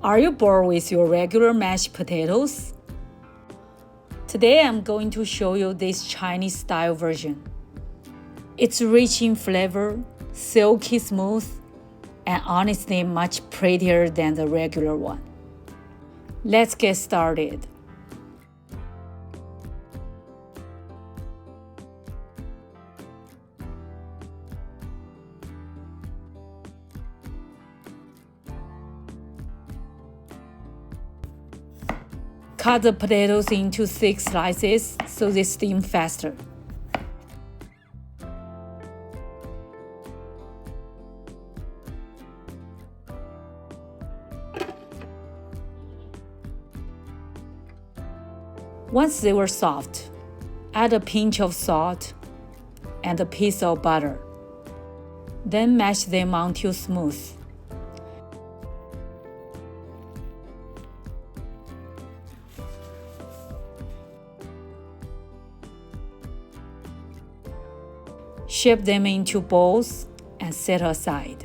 Are you bored with your regular mashed potatoes? Today I'm going to show you this Chinese-style version. It's rich in flavor, silky smooth, and honestly much prettier than the regular one. Let's get started. Cut the potatoes into thick slices so they steam faster. Once they were soft, add a pinch of salt and a piece of butter. Then mash them until smooth. Shape them into balls and set aside.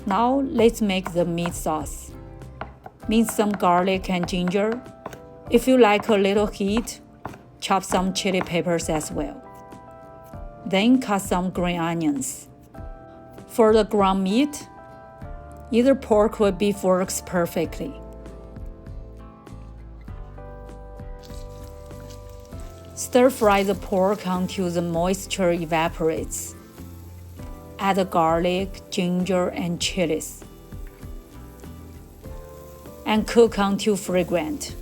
Now let's make the meat sauce. Mince some garlic and ginger. If you like a little heat, chop some chili peppers as well. Then cut some green onions. For the ground meat, either pork or beef works perfectly. Stir-fry the pork until the moisture evaporates. Add the garlic, ginger, and chilies. And cook until fragrant.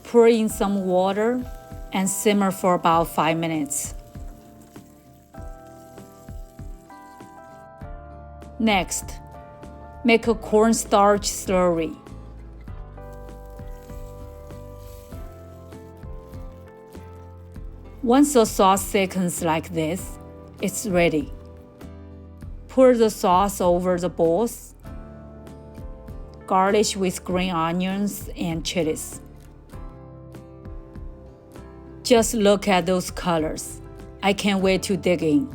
Pour in some water and simmer for about 5 minutes. Next, make a cornstarch slurry. Once the sauce thickens like this, it's ready. Pour the sauce over the balls. Garnish with green onions and chilies. Just look at those colors. I can't wait to dig in.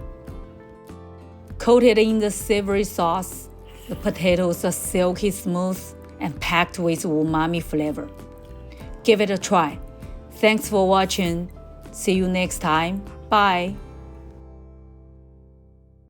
Coated in the savory sauce, the potatoes are silky smooth and packed with umami flavor. Give it a try. Thanks for watching. See you next time. Bye.